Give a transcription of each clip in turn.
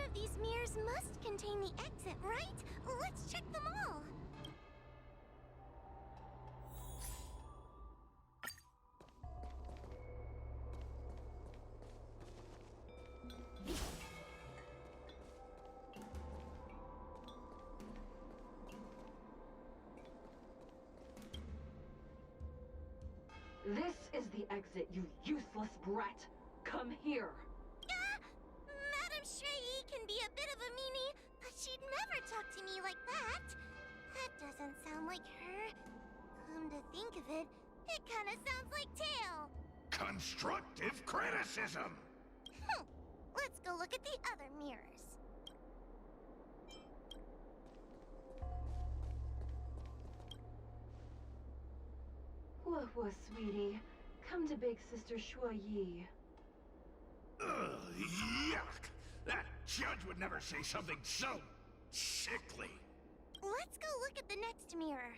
of these mirrors must contain the exit, right? Let's check them all. This is the exit, you useless brat! Come here! Madame Shrey can be a bit of a meanie, but she'd never talk to me like that. That doesn't sound like her. Come to think of it, it kind of sounds like Tail. Constructive criticism! Let's go look at the other mirrors. Whoa, sweetie. Come to Big Sister Shuo Yi. Ugh, yuck! That judge would never say something so sickly. Let's go look at the next mirror.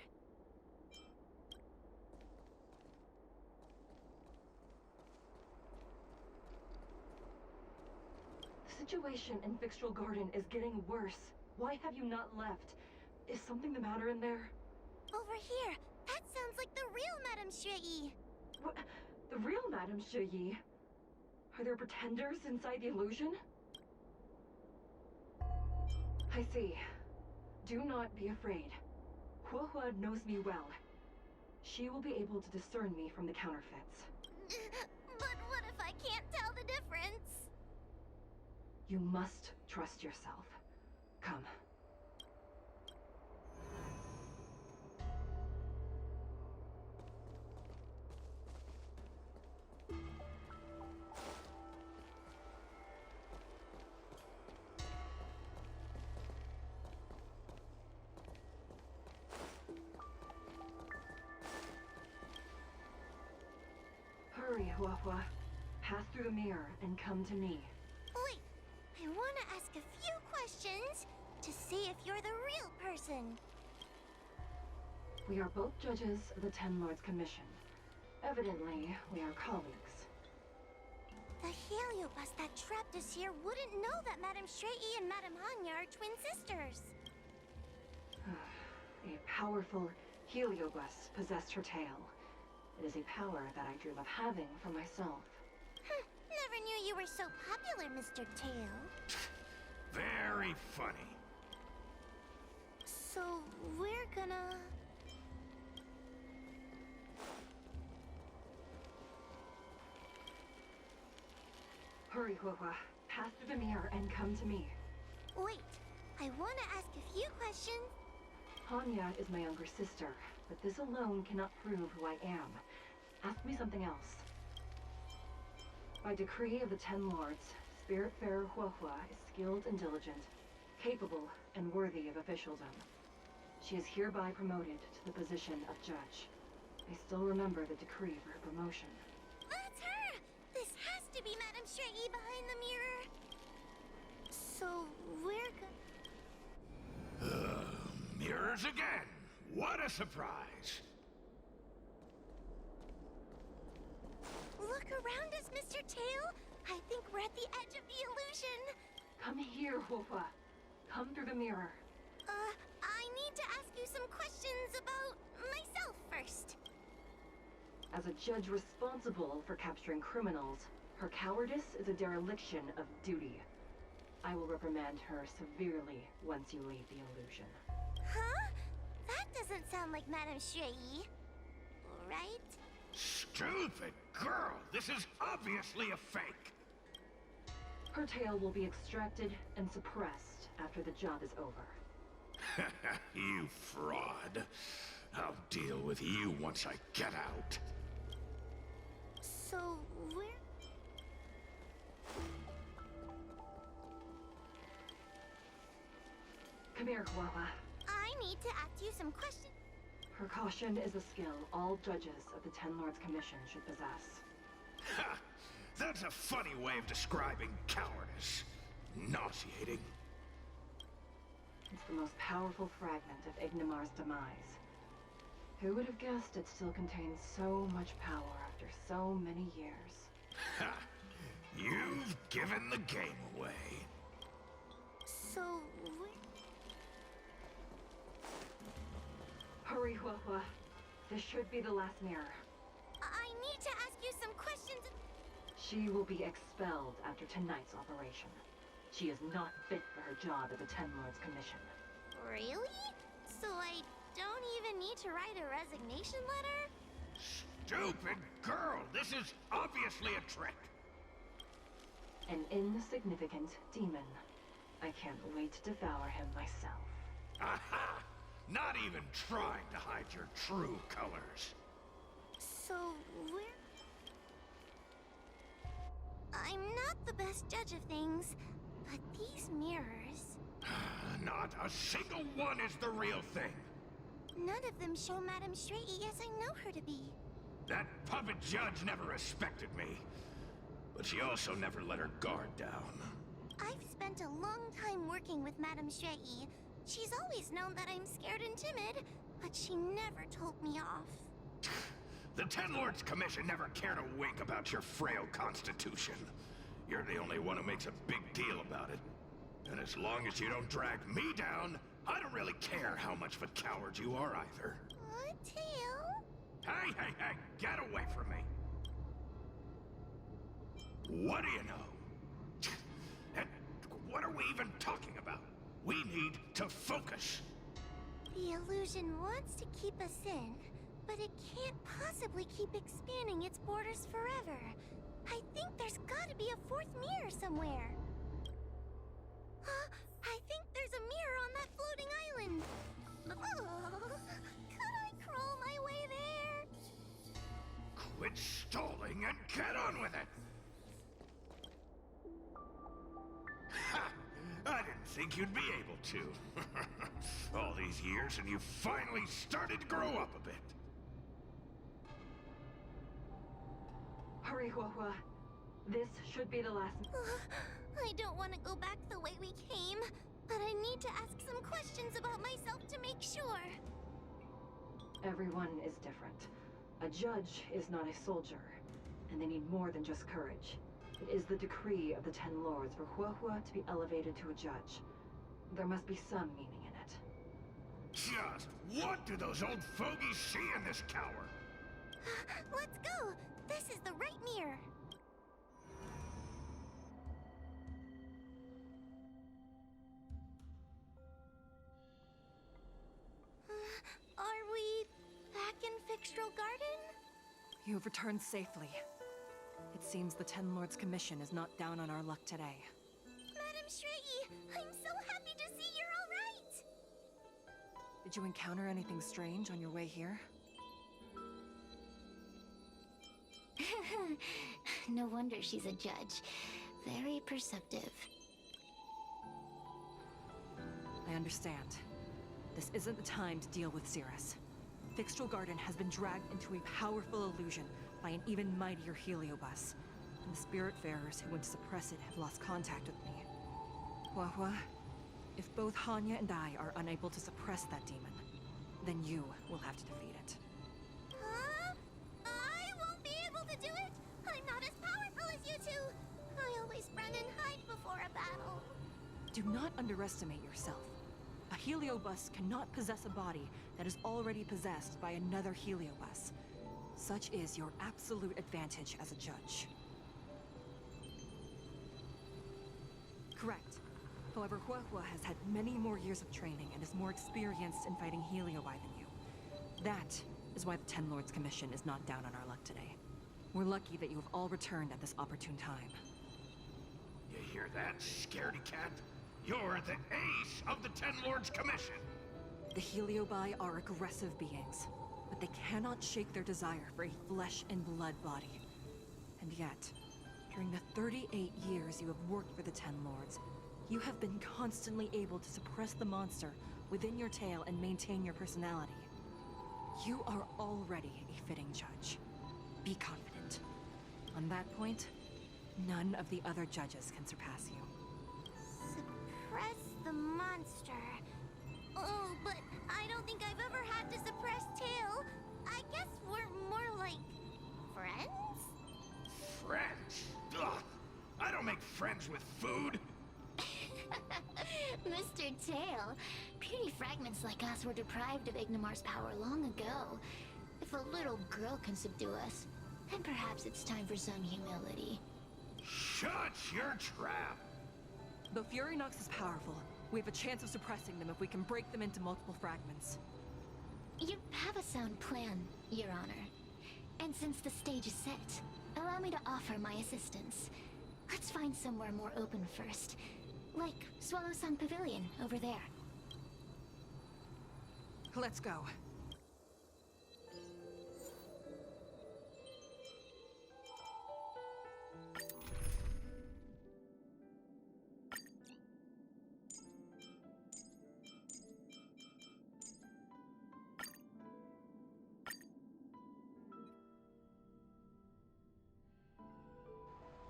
The situation in Fixtral Garden is getting worse. Why have you not left? Is something the matter in there? Over here. That sounds like the real Madame Shrey. What? The real Madame Shuo Yi? Are there pretenders inside the illusion? I see. Do not be afraid. Huohua knows me well. She will be able to discern me from the counterfeits. But what if I can't tell the difference? You must trust yourself. Come. Hurry, Huohua. Pass through the mirror and come to me. Wait, I want to ask a few questions to see if you're the real person. We are both judges of the Ten Lords Commission. Evidently, we are colleagues. The heliobus that trapped us here wouldn't know that Madame Shrey and Madame Hanya are twin sisters. A powerful heliobus possessed her tail. It is a power that I dream of having for myself. Never knew you were so popular, Mr. Tail. Very funny. So, we're gonna... Hurry, Huohua. Pass through the mirror and come to me. Wait, I want to ask a few questions. Hanya is my younger sister, but this alone cannot prove who I am. Ask me something else. By decree of the Ten Lords, Spiritfarer Huohua is skilled and diligent, capable and worthy of officialdom. She is hereby promoted to the position of judge. I still remember the decree for her promotion. That's her! This has to be Madame Shrey behind the mirror. So, we're Mirrors again! What a surprise! Look around us, Mr. Tail! I think we're at the edge of the illusion. Come here, Huohua. Come through the mirror. I need to ask you some questions about myself first. As a judge responsible for capturing criminals, her cowardice is a dereliction of duty. I will reprimand her severely once you leave the illusion. Huh? That doesn't sound like Madame Shrey. Right? Stupid girl! This is obviously a fake! Her tail will be extracted and suppressed after the job is over. You fraud. I'll deal with you once I get out. So, we're... Come here, Huohua. I need to ask you some questions. Her caution is a skill all judges of the Ten Lords Commission should possess. Ha! That's a funny way of describing cowardice. Nauseating. It's the most powerful fragment of Ignimar's demise. Who would have guessed it still contains so much power after so many years? Ha! You've given the game away. So, Hurry, Huahua. This should be the last mirror. I need to ask you some questions. She will be expelled after tonight's operation. She is not fit for her job at the Ten Lords Commission. Really? So I don't even need to write a resignation letter? Stupid girl! This is obviously a trick! An insignificant demon. I can't wait to devour him myself. Aha! Not even trying to hide your true colors. So, I'm not the best judge of things, but these mirrors... Not a single one is the real thing. None of them show Madame Shrey as I know her to be. That puppet judge never respected me. But she also never let her guard down. I've spent a long time working with Madame Shrey. She's always known that I'm scared and timid, but she never told me off. The Ten Lords Commission never cared a wink about your frail constitution. You're the only one who makes a big deal about it. And as long as you don't drag me down, I don't really care how much of a coward you are either. Tail? Hey, hey, hey, get away from me. What do you know? And what are we even talking about? We need to focus. The illusion wants to keep us in, but it can't possibly keep expanding its borders forever. I think there's gotta be a fourth mirror somewhere. I think there's a mirror on that floating island. Oh, could I crawl my way there? Quit stalling and get on with it. Ha! I didn't think you'd be able to. All these years and you finally started to grow up a bit. Hurry, Huahua. This should be the last... I don't want to go back the way we came, but I need to ask some questions about myself to make sure. Everyone is different. A judge is not a soldier, and they need more than just courage. It is the decree of the Ten Lords for Huahua to be elevated to a judge. There must be some meaning in it. Just what do those old fogies see in this tower? Let's go! This is the right mirror. Are we back in Fixtral Garden? You have returned safely. It seems the Ten Lords Commission is not down on our luck today. Madame Shrey, I'm so happy to see you're all right! Did you encounter anything strange on your way here? No wonder she's a judge. Very perceptive. I understand. This isn't the time to deal with Cirrus. Fixtral Garden has been dragged into a powerful illusion by an even mightier heliobus. And the Spiritfarers who went to suppress it have lost contact with me. Huahua, if both Hanya and I are unable to suppress that demon, then you will have to defeat it. Huh? I won't be able to do it! I'm not as powerful as you two! I always run and hide before a battle. Do not underestimate yourself. A heliobus cannot possess a body that is already possessed by another heliobus. Such is your absolute advantage as a judge. Correct. However, Huahua has had many more years of training and is more experienced in fighting heliobi than you. That is why the Ten Lords Commission is not down on our luck today. We're lucky that you have all returned at this opportune time. You hear that, scaredy cat? You're the ace of the Ten Lords Commission. The heliobi are aggressive beings, but they cannot shake their desire for a flesh and blood body. And yet, during the 38 years you have worked for the Ten Lords, you have been constantly able to suppress the monster within your tail and maintain your personality. You are already a fitting judge. Be confident. On that point, none of the other judges can surpass you. Suppress the monster. Oh, but I don't think I've ever had to suppress Tail. I guess we're more like... friends? Friends? Ugh. I don't make friends with food. Mr. Tail, puny fragments like us were deprived of Ignimar's power long ago. If a little girl can subdue us, then perhaps it's time for some humility. Shut your trap! Though Fury Nox is powerful, we have a chance of suppressing them if we can break them into multiple fragments. You have a sound plan, Your Honor. And since the stage is set, allow me to offer my assistance. Let's find somewhere more open first. Like Swallow Song Pavilion over there. Let's go.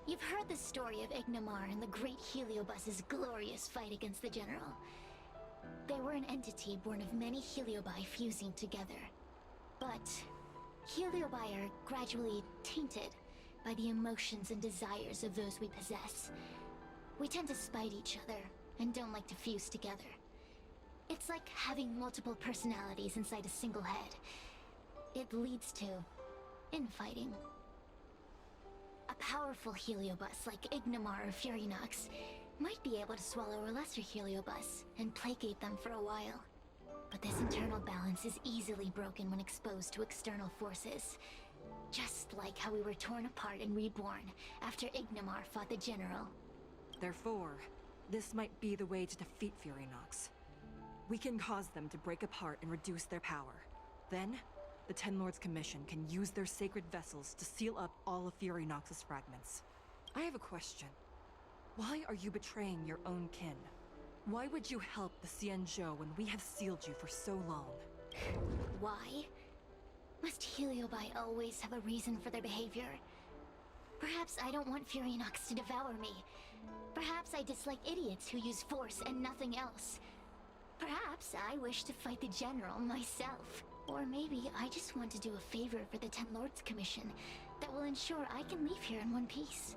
You've heard the story of Ignimar and the great Heliobus's glorious fight against the General. They were an entity born of many Heliobi fusing together. But Heliobi are gradually tainted by the emotions and desires of those we possess. We tend to spite each other and don't like to fuse together. It's like having multiple personalities inside a single head. It leads to infighting. A powerful Heliobus like Ignimar or Fury Nox might be able to swallow a lesser Heliobus and placate them for a while. But this internal balance is easily broken when exposed to external forces. Just like how we were torn apart and reborn after Ignimar fought the General. Therefore, this might be the way to defeat Fury Nox. We can cause them to break apart and reduce their power. Then, the Ten Lords Commission can use their sacred vessels to seal up all of Fury Nox's fragments. I have a question. Why are you betraying your own kin? Why would you help the Xianzhou when we have sealed you for so long? Why? Must Heliobi always have a reason for their behavior? Perhaps I don't want Fury Nox to devour me. Perhaps I dislike idiots who use force and nothing else. Perhaps I wish to fight the General myself. Or maybe I just want to do a favor for the Ten Lords Commission that will ensure I can leave here in one piece.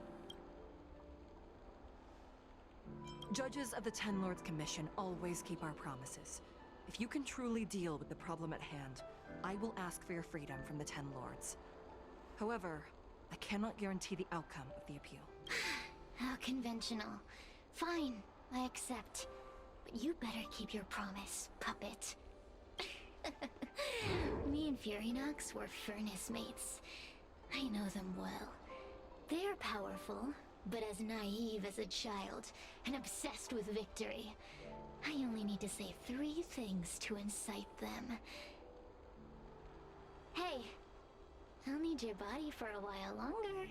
Judges of the Ten Lords Commission always keep our promises. If you can truly deal with the problem at hand, I will ask for your freedom from the Ten Lords. However, I cannot guarantee the outcome of the appeal. How conventional. Fine, I accept. But you better keep your promise, puppet. Me and Fury Nox were furnace mates. I know them well. They're powerful, but as naive as a child, and obsessed with victory. I only need to say 3 things to incite them. Hey, I'll need your body for a while longer.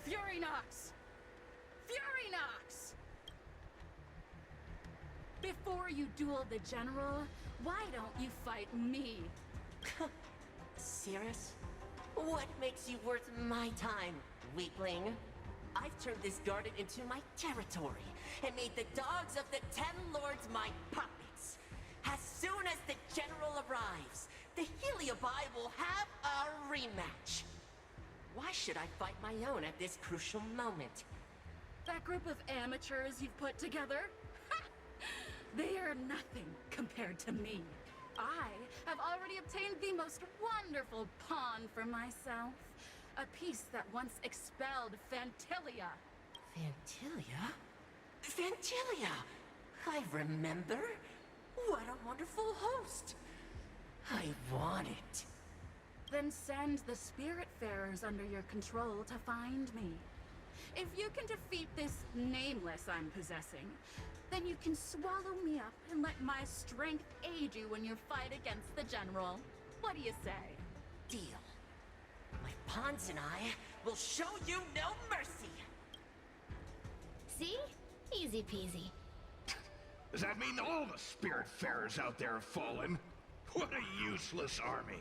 Fury Nox! Fury Nox! Before you duel the General, why don't you fight me? Serious? What makes you worth my time, weakling? I've turned this garden into my territory and made the dogs of the Ten Lords my puppets. As soon as the General arrives, the Heliobi will have a rematch. Why should I fight my own at this crucial moment? That group of amateurs you've put together? They are nothing compared to me. I have already obtained the most wonderful pawn for myself. A piece that once expelled Phantilia. Phantilia? Phantilia! I remember. What a wonderful host. I want it. Then send the Spiritfarers under your control to find me. If you can defeat this nameless I'm possessing, then you can swallow me up and let my strength aid you in your fight against the General. What do you say? Deal. My pawns and I will show you no mercy. See? Easy peasy. Does that mean all the Spiritfarers out there have fallen? What a useless army.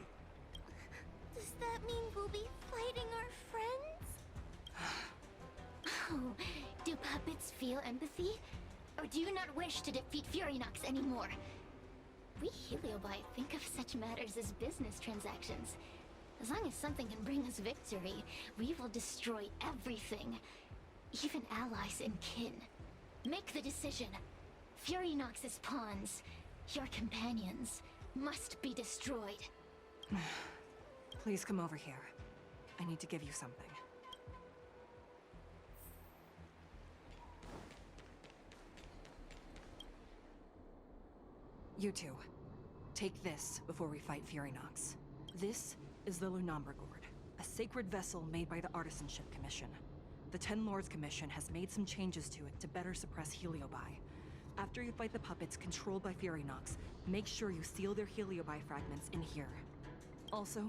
Does that mean we'll be fighting our friends? Oh, do puppets feel empathy? Or do you not wish to defeat Furynox anymore? We Heliobi think of such matters as business transactions. As long as something can bring us victory, we will destroy everything. Even allies and kin. Make the decision. Furynox's pawns, your companions, must be destroyed. Please come over here. I need to give you something. You two, take this before we fight Furynox. This is the Lunamber Gourd, a sacred vessel made by the Artisanship Commission. The Ten Lords Commission has made some changes to it to better suppress Heliobi. After you fight the puppets controlled by Furynox, make sure you seal their Heliobi fragments in here. Also,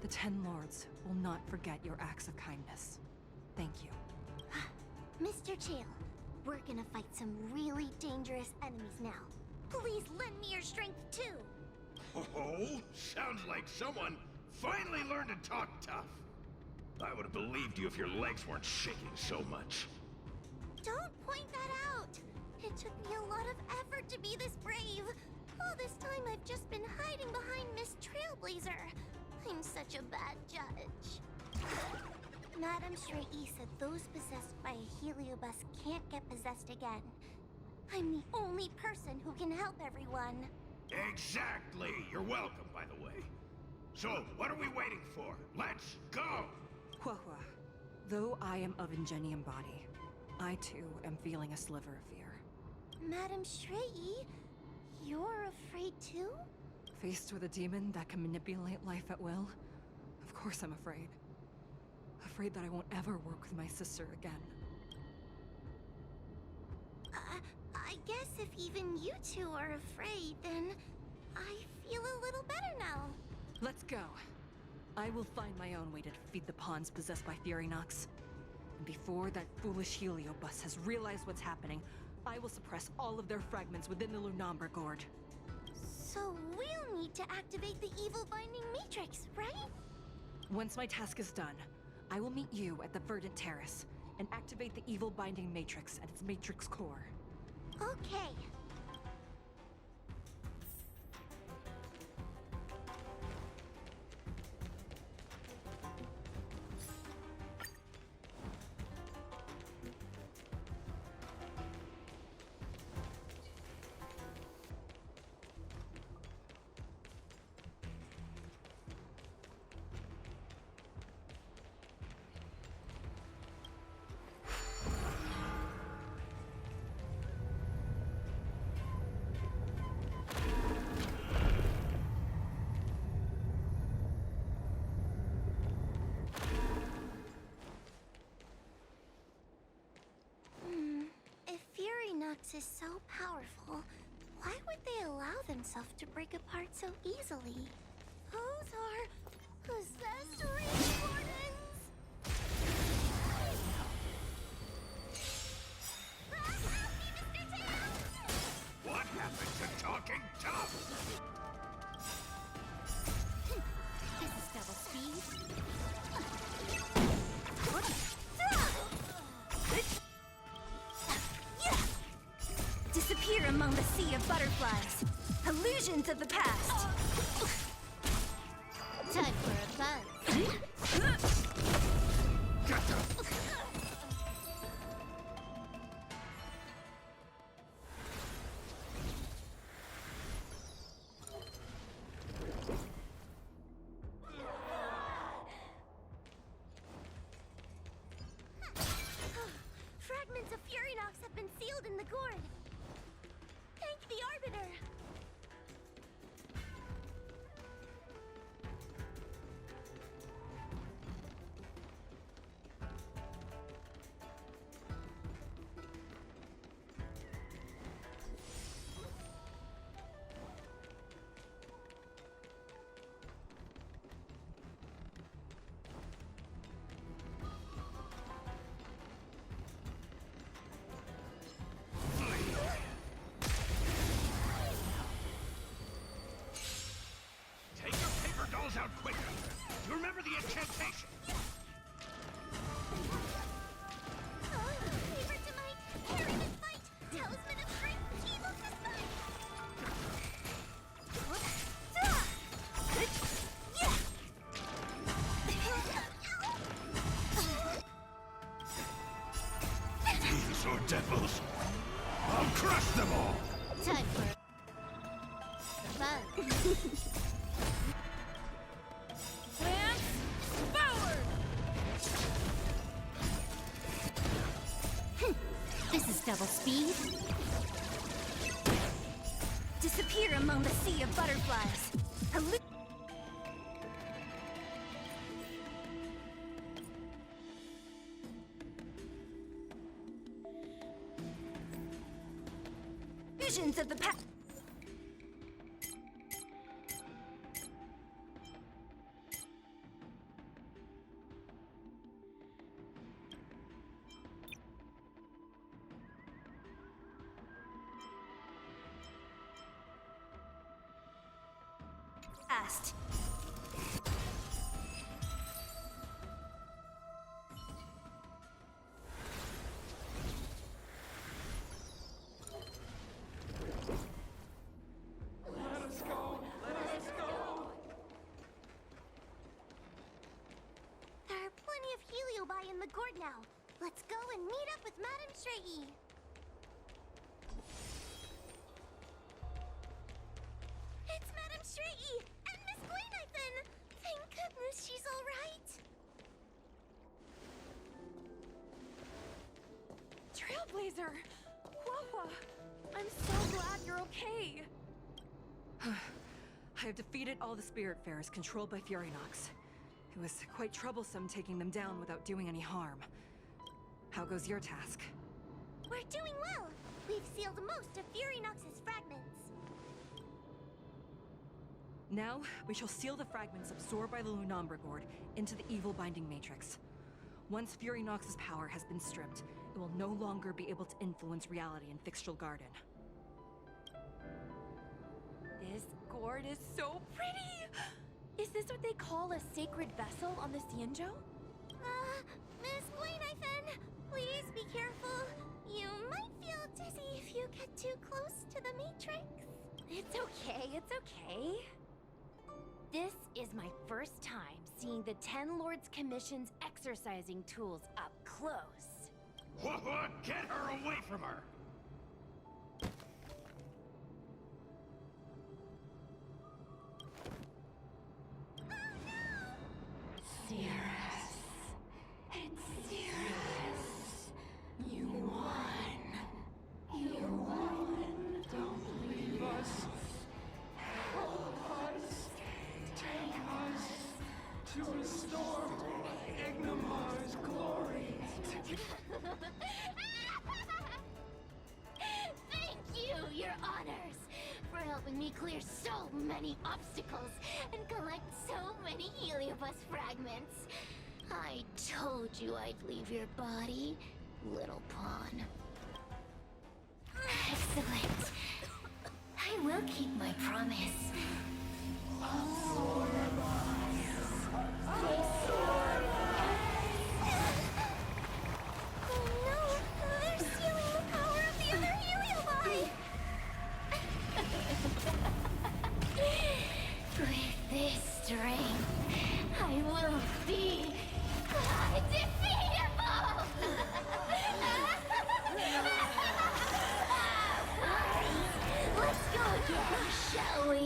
the Ten Lords will not forget your acts of kindness. Thank you. Mr. Chael, we're gonna fight some really dangerous enemies now. Please lend me your strength too. Oh, sounds like someone finally learned to talk tough. I would have believed you if your legs weren't shaking so much. Don't point that out! It took me a lot of effort to be this brave. All this time I've just been hiding behind Miss Trailblazer. I'm such a bad judge. Madame Shrey said those possessed by a Heliobus can't get possessed again. I'm the only person who can help everyone. Exactly! You're welcome, by the way. So, what are we waiting for? Let's go! Huahua, though I am of Ingenium body, I too am feeling a sliver of fear. Madame Shrey, you're afraid too? Faced with a demon that can manipulate life at will, of course I'm afraid. Afraid that I won't ever work with my sister again. I guess if even you two are afraid, then I feel a little better now. Let's go. I will find my own way to defeat the pawns possessed by Furynox. And before that foolish Heliobus has realized what's happening, I will suppress all of their fragments within the Lunamber Gourd. So we'll need to activate the evil binding matrix, right? Once my task is done, I will meet you at the Verdant Terrace and activate the evil binding matrix at its matrix core. Okay. If Furynox is so powerful, why would they allow themselves to break apart so easily? Those are possessed recordings! Help me, Mr. Tail! What happened to talking tough? This is double speed. Disappear among the sea of butterflies. Illusions of the past. Time for a buzz. Fragments of Furynox have been sealed in the gourd. Thank the Arbiter! the incantation! Favor to might, carry this fight, talisman of strength, evil to spite! Fiends or devils, I'll crush them all! Time for fun. Lance, forward! This is double speed. Disappear among the sea of butterflies. Visions of the past. In the gourd now. Let's go and meet up with Madame Shrey. It's Madame Shrey and Miss Gleynithan. Thank goodness she's all right. Trailblazer! Wawa! I'm so glad you're okay! I have defeated all the Spiritfarers controlled by Furynox. It was quite troublesome taking them down without doing any harm. How goes your task? We're doing well. We've sealed most of Furynox's fragments. Now, we shall seal the fragments absorbed by the Lunombra Gourd into the evil binding matrix. Once Furynox's power has been stripped, it will no longer be able to influence reality in Fixtral Garden. This gourd is so pretty! Is this what they call a sacred vessel on the Xianzhou? Miss Gleynithan, please be careful. You might feel dizzy if you get too close to the Matrix. It's okay, it's okay. This is my first time seeing the Ten Lords Commission's exercising tools up close. What? Get her away from her! Thank you, Your Honors, for helping me clear so many obstacles and collect so many Heliobus fragments. I told you I'd leave your body, little pawn. Excellent. I will keep my promise. Oh no! They're stealing the power of the other Heliobi! With this strength, I will be undefeatable! Let's go again, shall we?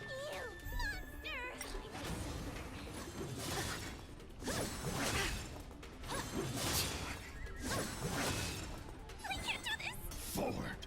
You monster! I can't do this! Forward!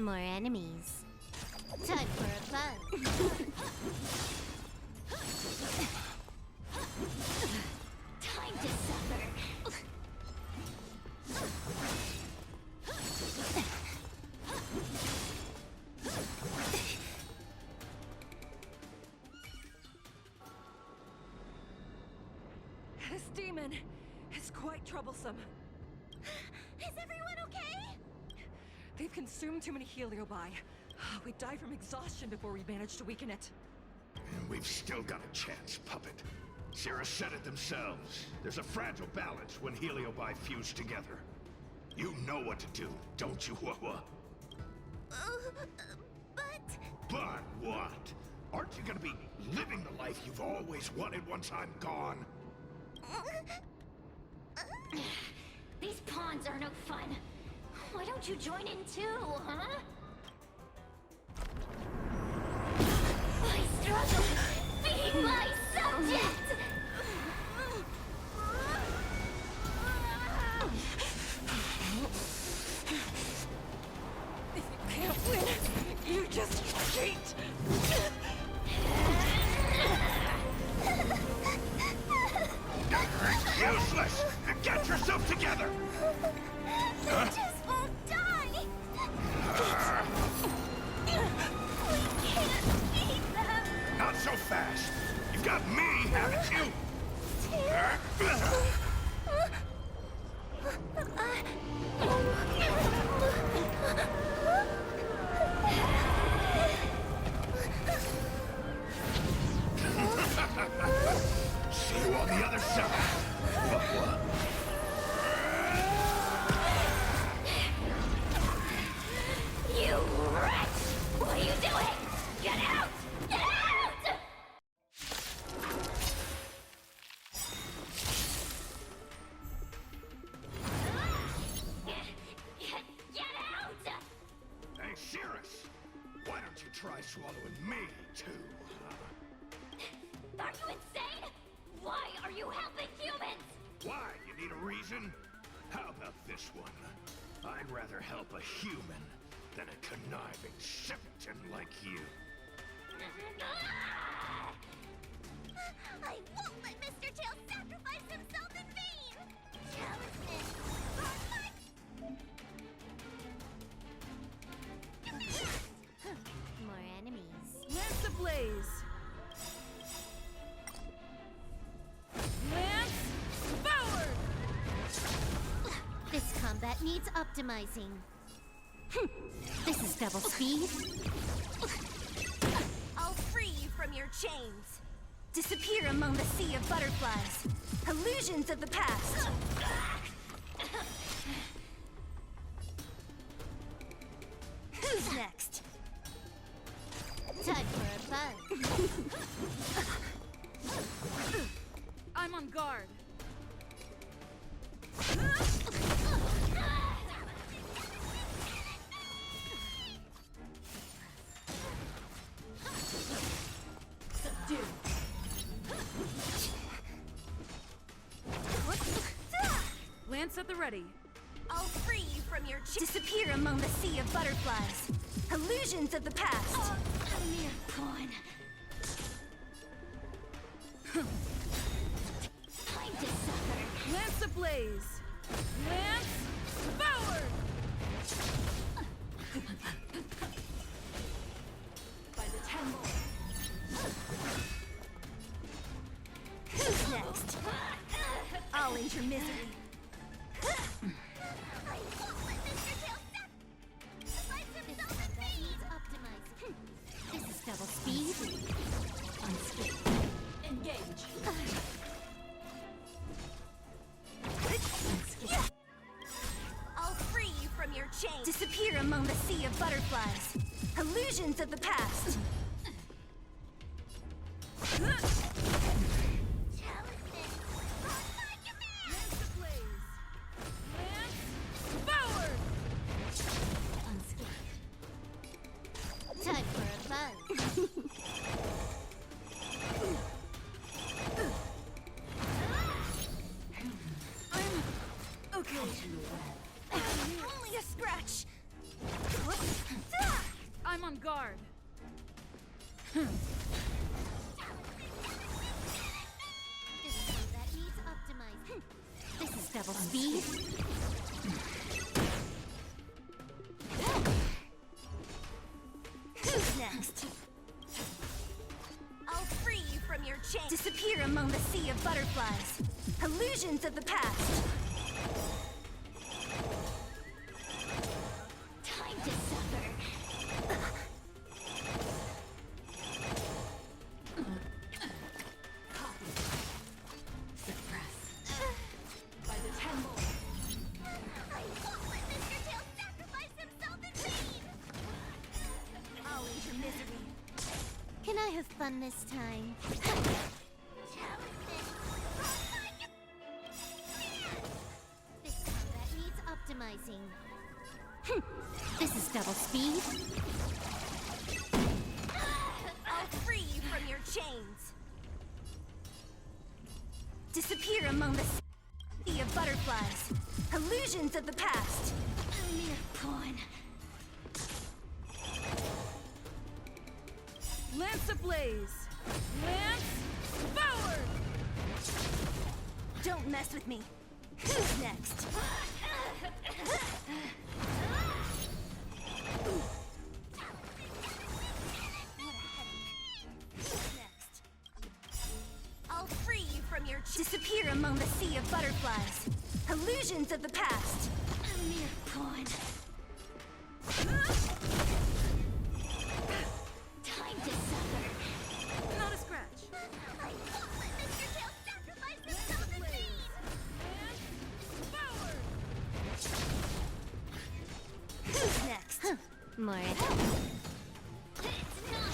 More enemies. Time for a buzz. Time to suffer. This demon is quite troublesome. Is everyone okay? They've consumed too many heliobi. We'd die from exhaustion before we managed to weaken it. And we've still got a chance, Puppet. Sierra said it themselves. There's a fragile balance when heliobi fuse together. You know what to do, don't you, Wawa? But what? Aren't you gonna be living the life you've always wanted once I'm gone? These pawns are no fun. Why don't you join in too, huh? I struggle being my subject! If you can't win, you just cheat! Useless! Get yourself together! Huh? Just won't die! We can't beat them! Not so fast! You've got me, haven't you? See you on the other side! You wretch! What are you doing? Get out! Get out! Get out! Hey, Cirrus! Why don't you try swallowing me, too? Are you insane? Why are you helping humans? Why? You need a reason? How about this one? I'd rather help a human than a conniving simpleton like you. I won't let Mr. Tail sacrifice himself in vain! Jealousness! More enemies. Lance ablaze! Lance forward! This combat needs optimizing. This is double speed. I'll free you from your chains. Disappear among the sea of butterflies. Illusions of the past. Who's next? Time for a buzz. I'm on guard. Subdue. Lance at the ready. I'll free you from your disappear among the sea of butterflies. Illusions of the past. A mere pawn. Time to suffer. Lance ablaze! Lance forward! By the 10 Lords. Who's next? I'll end your misery. I won't let Mr. Tail sacrifice himself in vain. Optimize. This is double speed. Unscathed. Engage. I'll free you from your chains. Disappear among the sea of butterflies. Illusions of the past. Lance ablaze! Lance forward! Time for a buzz. Okay. Only a scratch. I'm on guard. This combat needs optimizing. This is double speed. Who's next? I'll free you from your chain. Disappear among the sea of butterflies. Illusions of the past. Time to suffer. By the 10 lords. I won't let Mr. Tail sacrifice himself in vain! I'll eat your misery. Can I have fun this time? This combat needs optimizing. This is double speed. I'll free you from your chains. Disappear among the sea of butterflies. Illusions of the past. A mere pawn. Lance ablaze! Lance forward! Don't mess with me. Who's next? Who's next? I'll free you from your disappear among the sea of butterflies. Illusions of the past. A mere pawn. Time to suffer. Not a scratch. I won't let Mr. Tail sacrifice himself in vain! Forward! Who's next? More at It's not.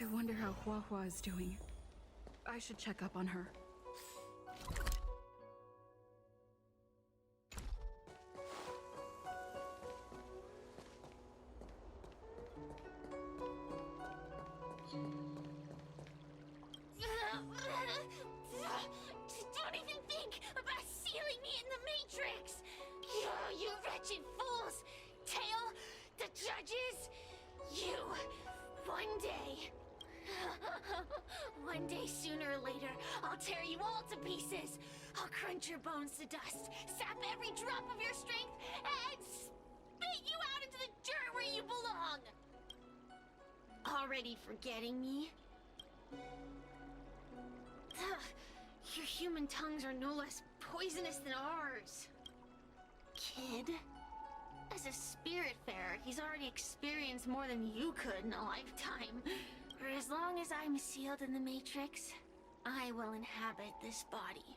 I wonder how Hua Hua is doing. I should check up on her. Don't even think about sealing me in the Matrix! You wretched fools! Tail, the judges, you, one day, sooner or later, I'll tear you all to pieces. I'll crunch your bones to dust, sap every drop of your strength, and spit you out into the dirt where you belong! Already forgetting me? Your human tongues are no less poisonous than ours. Kid? As a spiritfarer, he's already experienced more than you could in a lifetime. For as long as I'm sealed in the Matrix, I will inhabit this body.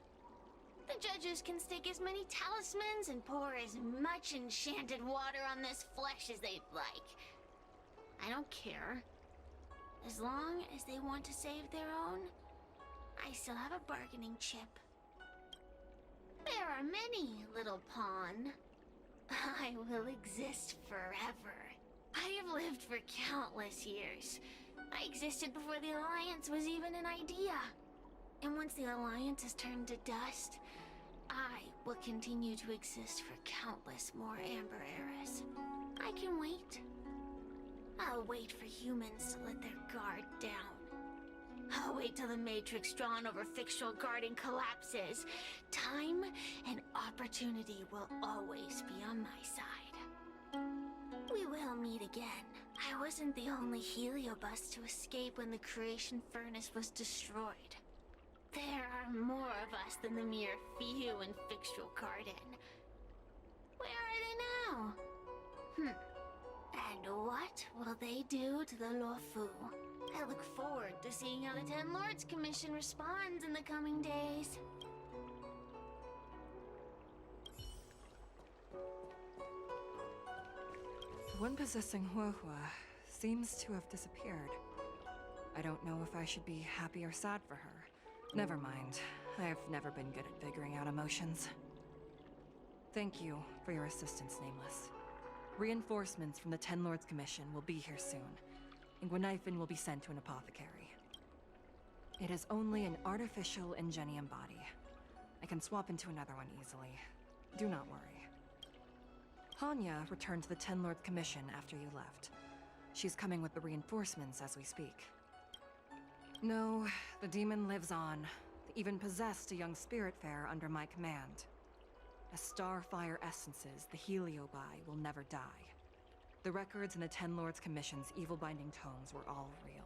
The judges can stake as many talismans and pour as much enchanted water on this flesh as they'd like. I don't care. As long as they want to save their own, I still have a bargaining chip. There are many, little pawn. I will exist forever. I have lived for countless years. I existed before the Alliance was even an idea. And once the Alliance has turned to dust, I will continue to exist for countless more Amber eras. I can wait. I'll wait for humans to let their guard down. I'll wait till the Matrix drawn over fictional guarding collapses. Time and opportunity will always be on my side. We will meet again. I wasn't the only Heliobus to escape when the creation furnace was destroyed. There are more of us than the mere few in Fictional Garden. Where are they now? And And what will they do to the Luofu? I look forward to seeing how the Ten Lords Commission responds in the coming days. The one possessing Huohua seems to have disappeared. I don't know if I should be happy or sad for her. Never mind. I've never been good at figuring out emotions. Thank you for your assistance, Nameless. Reinforcements from the Ten Lords Commission will be here soon, and Gweniphen will be sent to an apothecary. It is only an artificial ingenium body. I can swap into another one easily. Do not worry. Hanya returned to the Ten Lords Commission after you left. She's coming with the reinforcements as we speak. No, the demon lives on. They even possessed a young spiritfarer under my command. As starfire essences, the Heliobi will never die. The records in the Ten Lords Commission's evil-binding tomes were all real.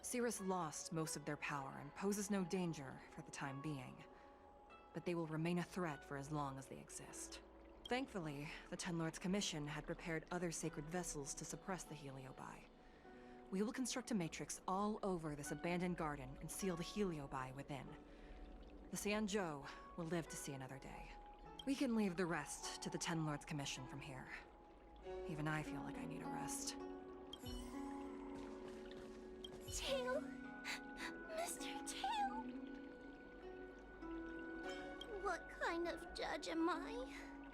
Cirrus lost most of their power and poses no danger for the time being. But they will remain a threat for as long as they exist. Thankfully, the Ten Lords Commission had prepared other sacred vessels to suppress the Heliobi. We will construct a matrix all over this abandoned garden and seal the Heliobi within. The Sanzhou will live to see another day. We can leave the rest to the Ten Lords Commission from here. Even I feel like I need a rest. Tail! Mr. Tail! What kind of judge am I?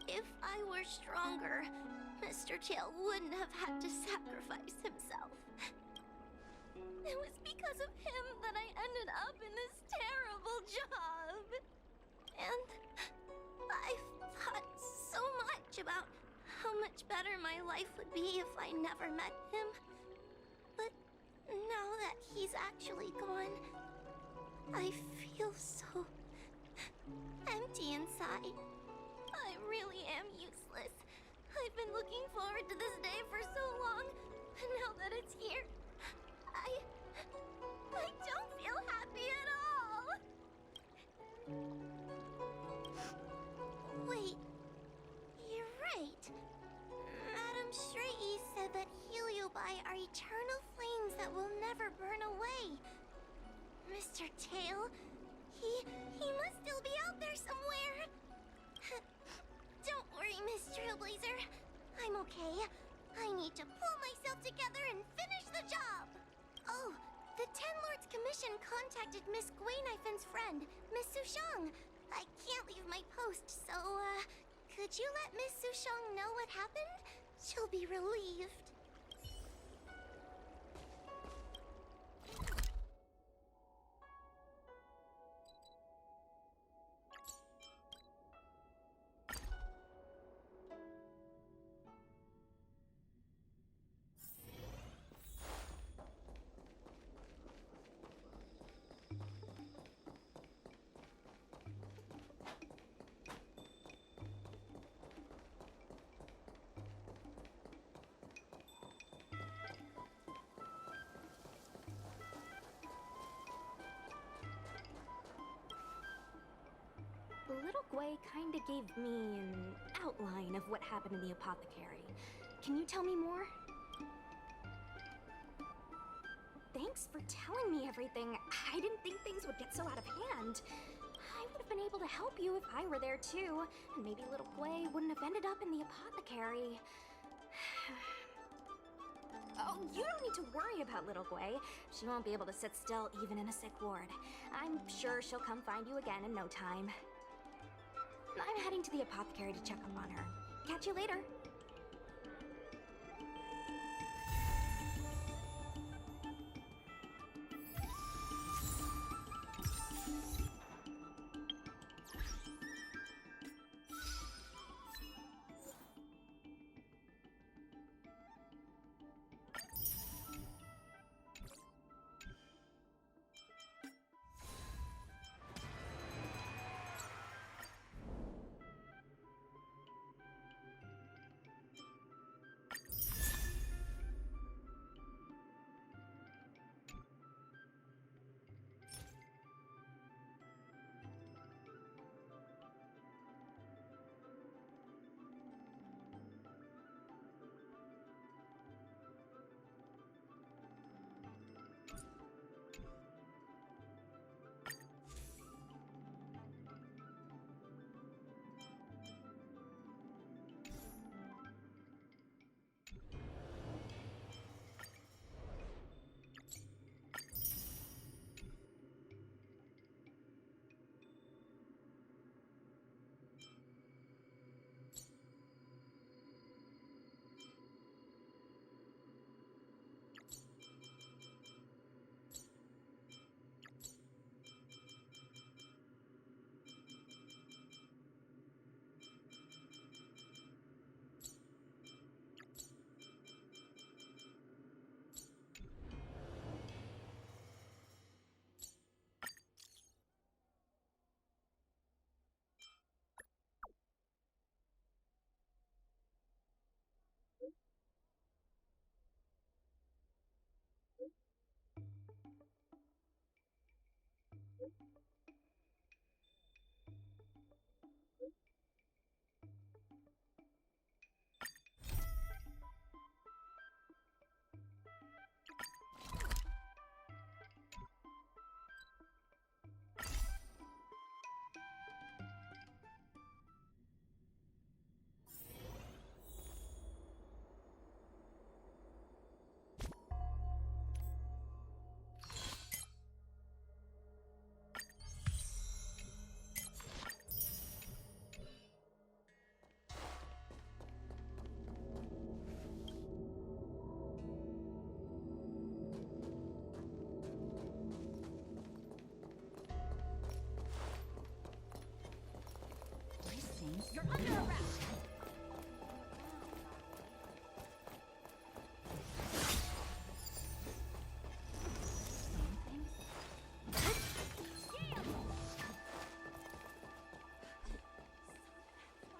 If I were stronger, Mr. Tail wouldn't have had to sacrifice himself. It was because of him that I ended up in this terrible job. And I've thought so much about how much better my life would be if I never met him. But now that he's actually gone, I feel so empty inside. I really am useless. I've been looking forward to this day for so long, and now that it's here, I don't feel happy at all. Wait, you're right. Madame Shrei said that Heliobi are eternal flames that will never burn away. Mr. Tail, he must still be out there somewhere. Don't worry, Miss Trailblazer. I'm okay. I need to pull myself together and finish the job. Oh, the Ten Lords Commission contacted Miss Gweniphen's friend, Miss Sushang. I can't leave my post, so, could you let Miss Sushang know what happened? She'll be relieved. Little Gwei kinda gave me an outline of what happened in the apothecary. Can you tell me more? Thanks for telling me everything. I didn't think things would get so out of hand. I would have been able to help you if I were there too, and maybe little Gwei wouldn't have ended up in the apothecary. Oh, you don't need to worry about little Gwei. She won't be able to sit still even in a sick ward. I'm sure she'll come find you again in no time. I'm heading to the apothecary to check up on her. Catch you later. You're under arrest!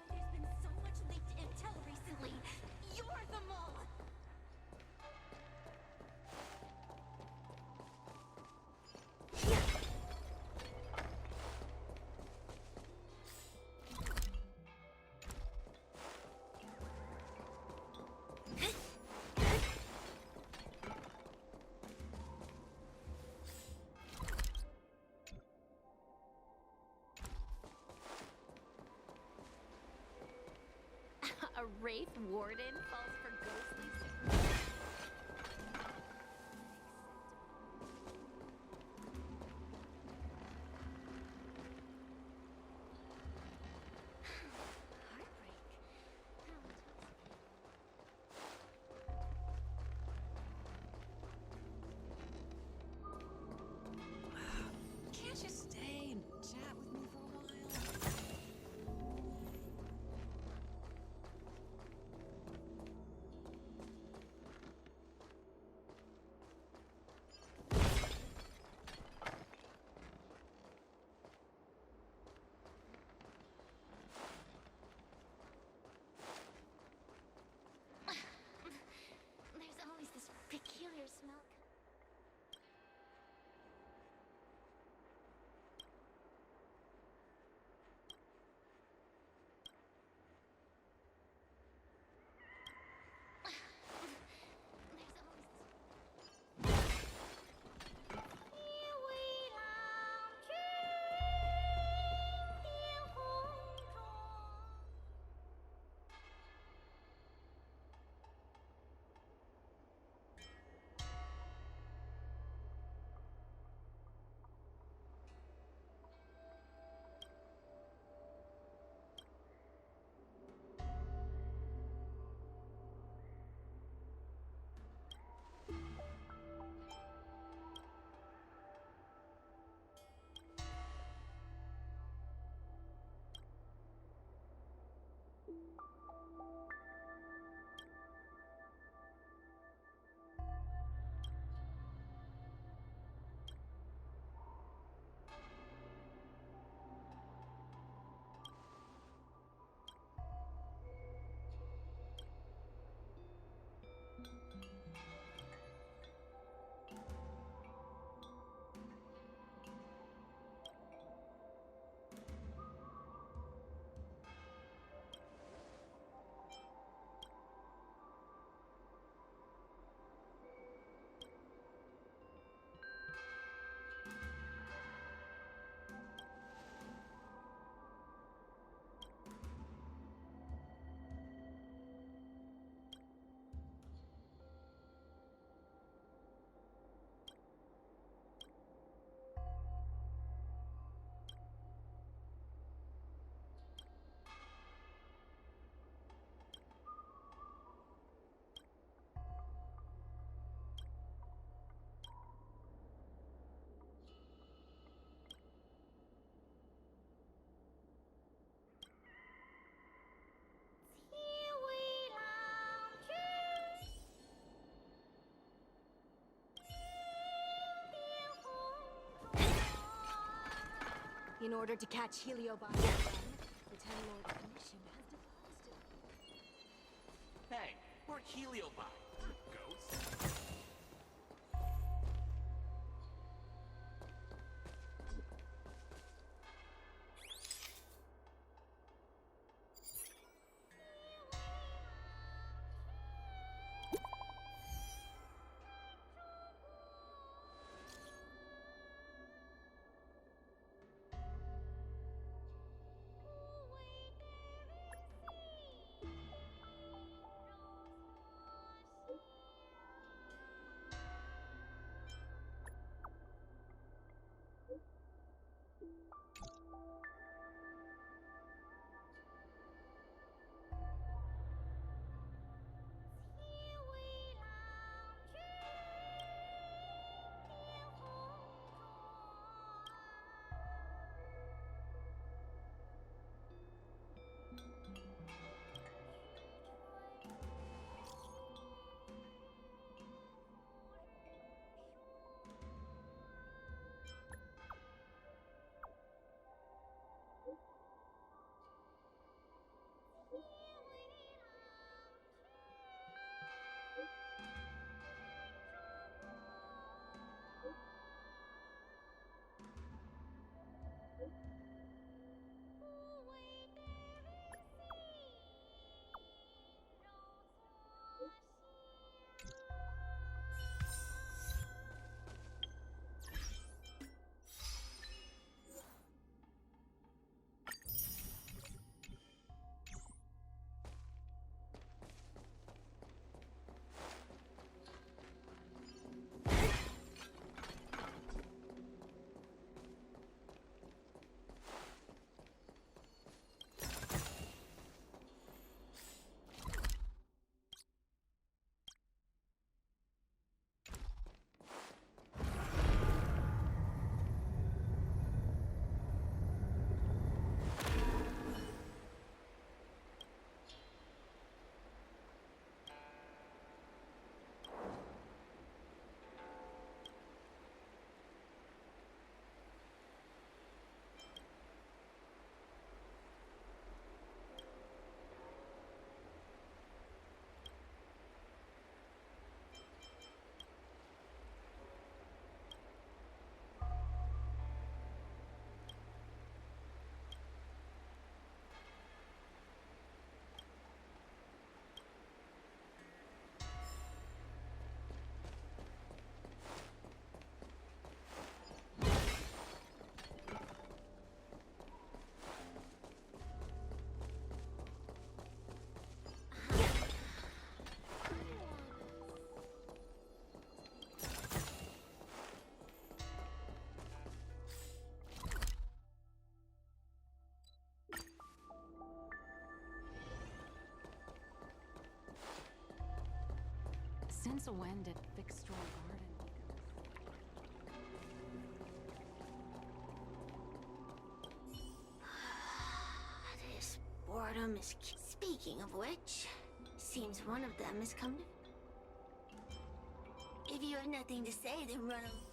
There's been so much leaked intel recently. You're the mole! A Wraith Warden falls for ghostly. Heartbreak. Can't you stay and chat with me for a while? There's always this peculiar smell. There's always this. Here we In order to catch Heliobi again, the Ten Lord Commission has devised it. Hey, we're Heliobi. Ghosts? Since when did Fixstral Garden This boredom is... Speaking of which, seems one of them has come to... If you have nothing to say, then run away.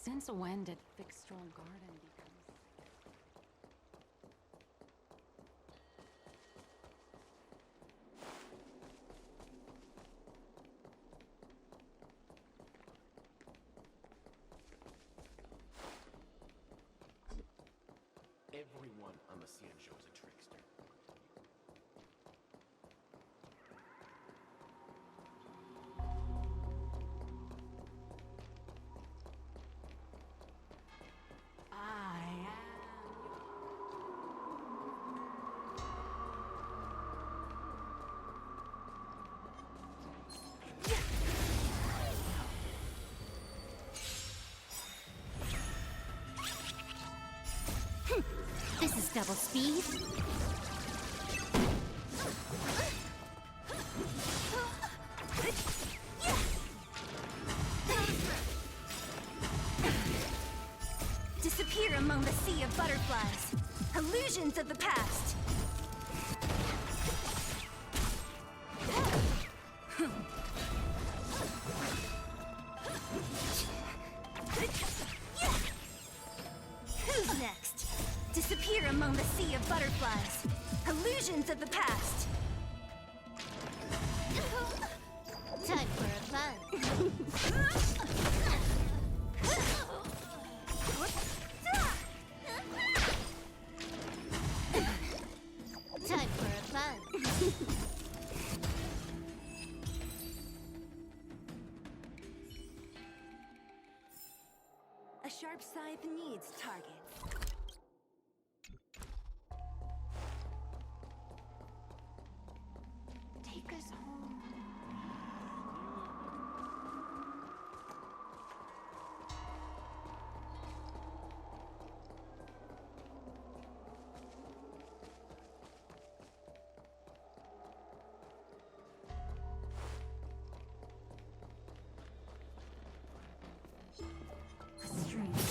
Since when did Fixstral Garden become... Everyone on the Cian show is a trickster. This is double speed. Disappear among the sea of butterflies. Illusions of the past. Who's next? Disappear among the sea of butterflies. Illusions of the past. Time for a fun. Time for a fun. A sharp scythe needs targets. Take us home. Strange.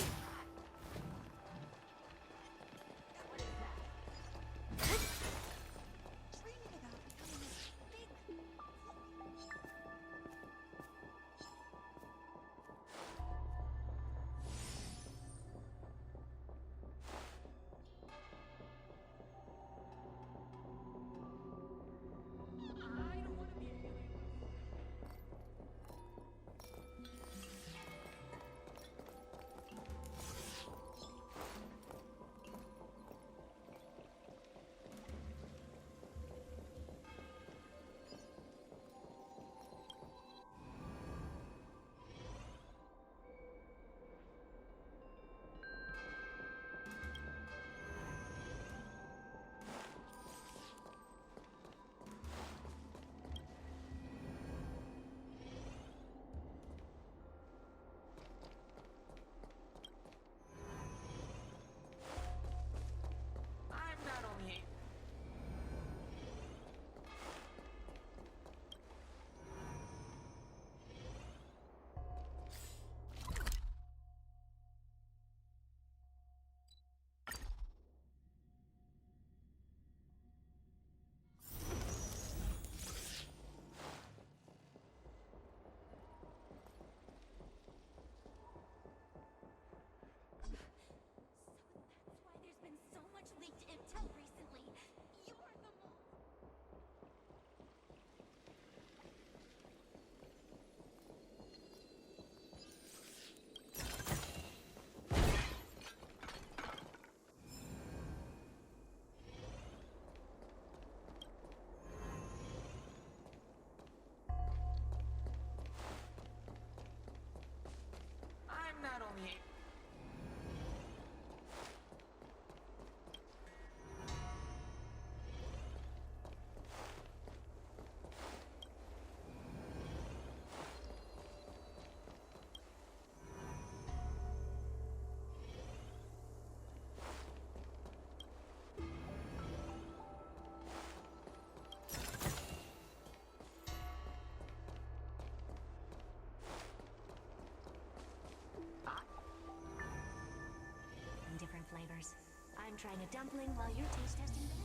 I'm trying a dumpling while you're taste testing this.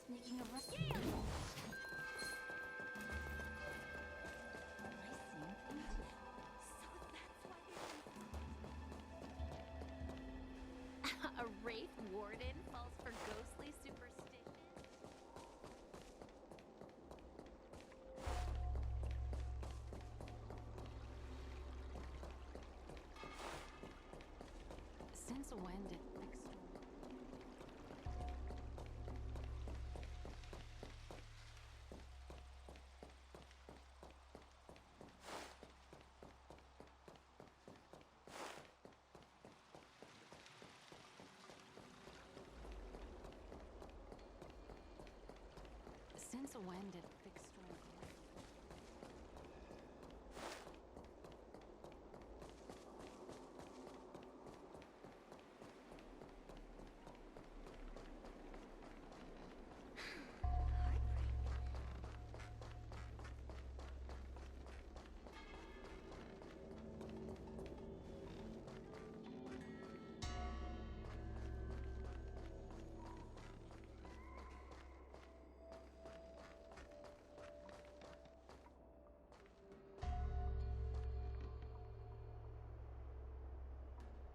Sneaking a rust. Yeah. A Wraith Warden falls for ghostly superstition? Since when did Thick Storm... Since when did Thick